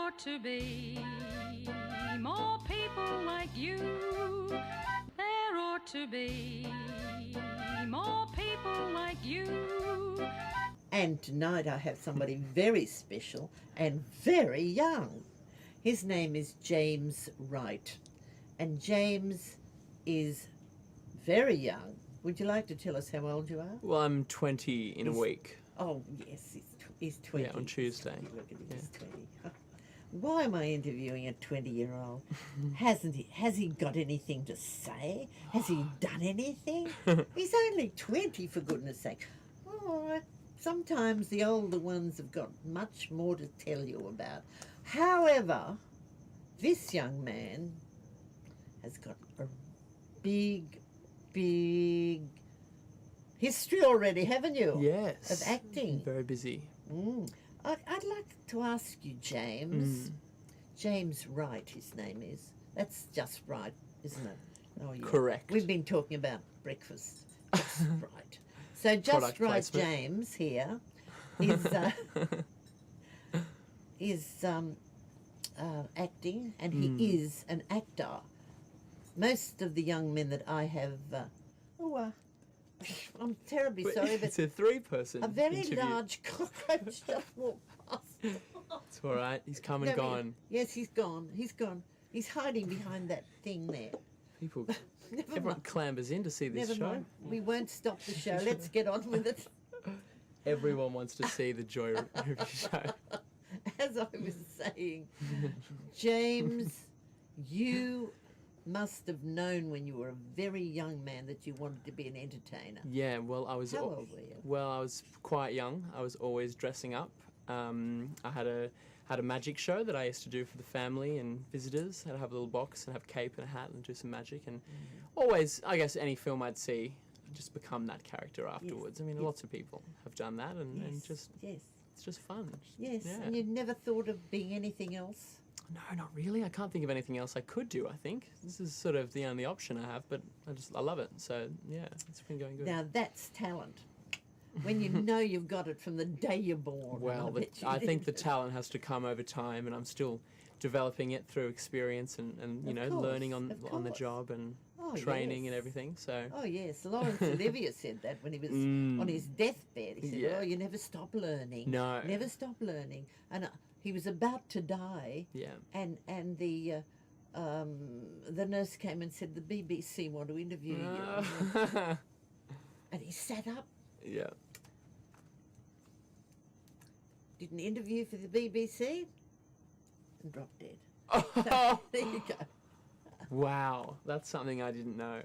ought to be more people like you. There ought to be more people like you. And tonight I have somebody very special and very young. His name is James Wright. And James is very young. Would you like to tell us how old you are? Well, I'm 20 in a week. Oh, yes, he's 20. Yeah, on Tuesday. Look at him, he's 20. Why am I interviewing a 20-year-old? Has he got anything to say? Has he done anything? He's only 20, for goodness sake. All right. Sometimes the older ones have got much more to tell you about. However, this young man has got a big history already, haven't you? Yes. Of acting. Very busy. I'd like to ask you, James. James Wright, his name is. That's just right, isn't it? Oh, yeah. Correct. We've been talking about breakfast. Just right. So Just Product Right placement. James here is acting, and he is an actor. Most of the young men that I have... I'm terribly sorry, but It's a three-person a very interview. large cockroach just walked past. It's all right. He's come and gone. Yes, he's gone. He's gone. He's hiding behind that thing there. People, Never everyone mind. clambers in to see this Never show. mind. We won't stop the show. Let's get on with it. Everyone wants to see the Joy Review show. As I was saying, James, you must have known when you were a very young man that you wanted to be an entertainer. Yeah, well, I was. How old were you? Well, I was quite young. I was always dressing up. I had a magic show that I used to do for the family and visitors. I'd have a little box and have a cape and a hat and do some magic. And always, I guess, any film I'd see, I'd just become that character afterwards. I mean, lots of people have done that, and just it's just fun. Yes, Yeah. and you never thought of being anything else? No, not really. I can't think of anything else I could do, I think. This is sort of the only option I have, but I love it. So, yeah, it's been going good. Now, that's talent. When you know you've got it from the day you're born. Well, I think the talent has to come over time, and I'm still developing it through experience and you Of know, course, learning on of the course. job and Oh, training yes. and everything. So, Oh, yes. Laurence Olivier said that when he was on his deathbed. He said, Yeah. oh, you never stop learning. No. Never stop learning. And he was about to die. yeah. And the nurse came and said, the BBC want to interview you. And he sat up, Yeah. did an interview for the BBC, and dropped dead. There you go. Wow, that's something I didn't know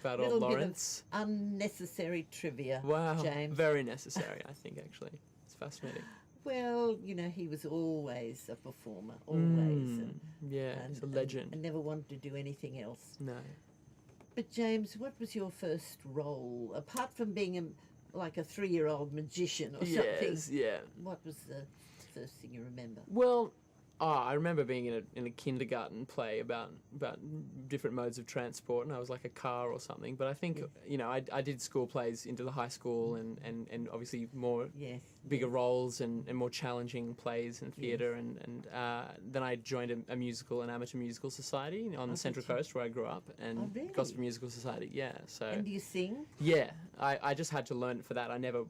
about Little old bit Lawrence. of unnecessary trivia, Wow, James. very necessary, I think, actually. It's fascinating. Well, you know, he was always a performer, always. Yeah, he's a legend. And never wanted to do anything else. No. But James, what was your first role? Apart from being like a 3-year-old magician or Yes, something, yeah. what was the first thing you remember? Well, I remember being in a kindergarten play about different modes of transport, and I was like a car or something. But I think you know I did school plays into the high school, and obviously more bigger roles and more challenging plays and theatre, and then I joined an amateur musical society on the Central Coast where I grew up, and really? Gospel Musical Society. Yeah, so And do you sing? yeah, I just had to learn it for that. I never,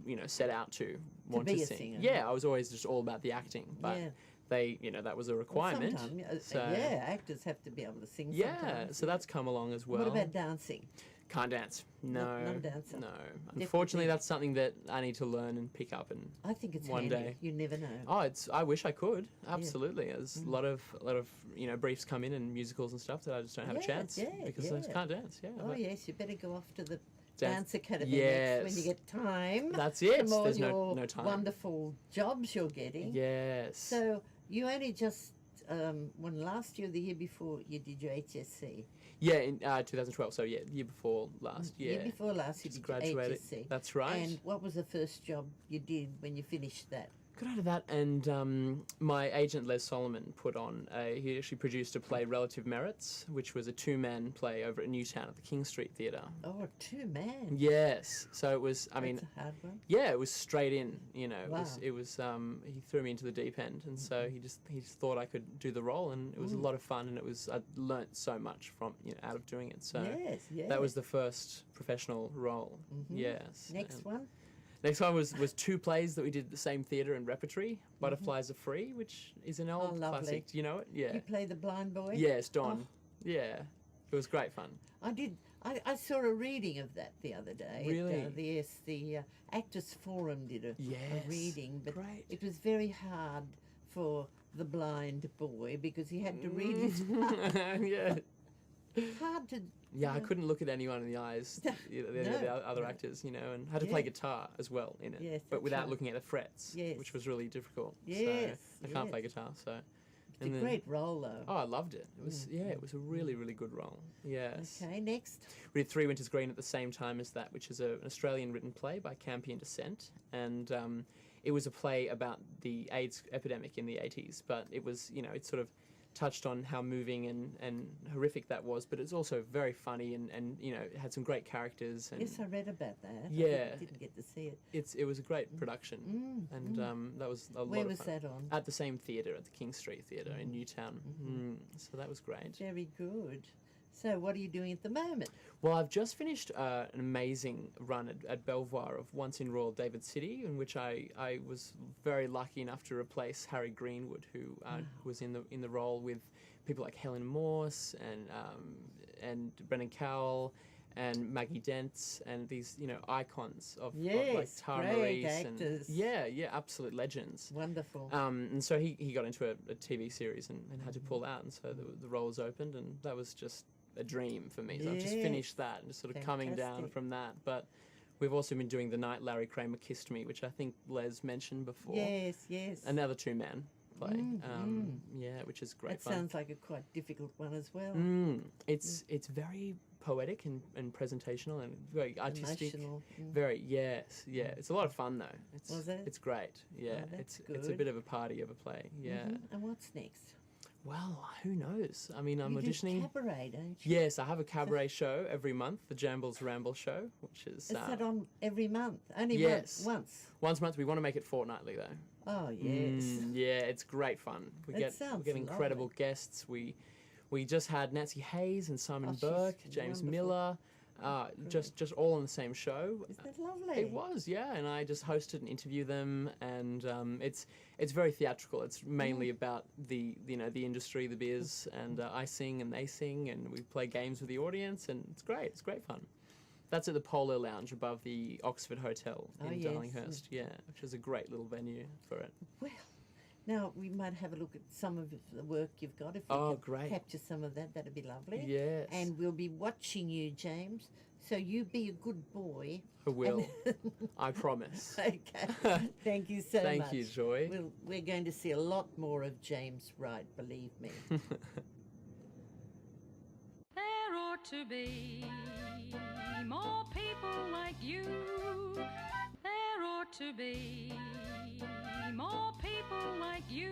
you know, set out to want be to a sing. singer. Yeah, I was always just all about the acting, but Yeah. they, you know, that was a requirement. Sometimes, so, actors have to be able to sing yeah, sometimes. so that's come along as well. What about dancing? Can't dance. No. Not a dancer. No. Unfortunately, that's something that I need to learn and pick up and I think it's one handy. day. You never know. Oh, I wish I could. Absolutely. There's a lot of you know, briefs come in and musicals and stuff that I just don't have a chance because I just can't dance. Yeah. Oh, but yes, you better go off to the Dance- Dance Academy Yes. next when you get time. That's it. From all There's your no time. wonderful jobs you're getting. Yes. So you only just, when last year or the year before, you did your HSC. Yeah, in 2012. So yeah, year before last. Yeah. Year before last, you Just did your graduated. HSC. That's right. And what was the first job you did when you finished that? got out of that, and my agent Les Solomon put on. He actually produced a play, Relative Merits, which was a two-man play over at Newtown at the King Street Theatre. Oh, 2 man. Yes, so it was. I mean, That's a hard one. yeah, it was straight in. You know, Wow. it was. He threw me into the deep end, and so he just thought I could do the role, and it was a lot of fun, and I learnt so much from out of doing it. So Yes, yes. that was the first professional role. Yes. Next and one. Next one was 2 plays that we did at the same theatre and repertory. Butterflies Are Free, which is an old lovely. classic. Do you know it? Yeah. You play the blind boy? Yes, Don. Oh. Yeah. It was great fun. I did. I saw a reading of that the other day. Really? The Actors Forum did a Yes. reading, but Great. it was very hard for the blind boy because he had to read his Yeah. hard to. Yeah, I couldn't look at anyone in the eyes, the other actors, and had to play Yeah. guitar as well in it, Yes, but that's without right. looking at the frets, Yes. which was really difficult. Yes, So I can't play yes. guitar, so. It's a great role, though. Oh, I loved it. It was it was a really, really good role. Yes. Okay, next. We did Three Winters Green at the same time as that, which is an Australian written play by Campion Descent, and it was a play about the AIDS epidemic in the 80s, but it was, it sort of touched on how moving and horrific that was, but it's also very funny and it had some great characters. And Yes, I read about that. Yeah. I didn't get to see it. it was a great production, and that was a lot Where of was fun. that on? At the same theatre, at the King Street Theatre in Newtown. So that was great. Very good. So, what are you doing at the moment? Well, I've just finished an amazing run at Belvoir of Once in Royal David City, in which I was very lucky enough to replace Harry Greenwood, who was in the role with people like Helen Morse and Brendan Cowell and Maggie Dents and these icons of like Yes, Tara great Reese actors. and absolute legends. Wonderful. And so he got into a TV series and had to pull out, and so the role was opened, and that was just a dream for me. So I've just Yes. finished that and just sort of coming down Fantastic. from that. But we've also been doing The Night Larry Kramer Kissed Me, which I think Les mentioned before. Yes, yes. Another two-man play. Yeah, which is great That fun. sounds like a quite difficult one as well. It's very poetic and presentational and very artistic. Emotional. Very it's a lot of fun though. Was it? It's great. Yeah, Oh, that's it's a good. bit of a party of a play. Yeah. And what's next? Well, who knows? I mean, I'm You auditioning. do cabaret, don't you? Yes, I have a cabaret show every month, the Jambles Ramble show, which is Is that on every month? Only yes. once? once a month. We want to make it fortnightly though. Oh, yes. Yeah, it's great fun. We That get sounds incredible lovely. guests. We just had Nancy Hayes and Simon Oh, she's Burke, James wonderful. Miller, just all on the same show. Isn't that lovely? It was, yeah, and I just hosted and interviewed them, and it's very theatrical. It's mainly about the industry, the biz, and I sing and they sing, and we play games with the audience, and it's great. It's great fun. That's at the Polo Lounge above the Oxford Hotel in yes, Darlinghurst, which is a great little venue for it. Well, now we might have a look at some of the work you've got. If Oh, we could great. capture some of that, that'd be lovely. Yes. And we'll be watching you, James. So you be a good boy. I will. I promise. Okay. Thank you so much. Thank you, Joy. We're going to see a lot more of James Wright, believe me. There ought to be more people like you. There ought to be more people like you.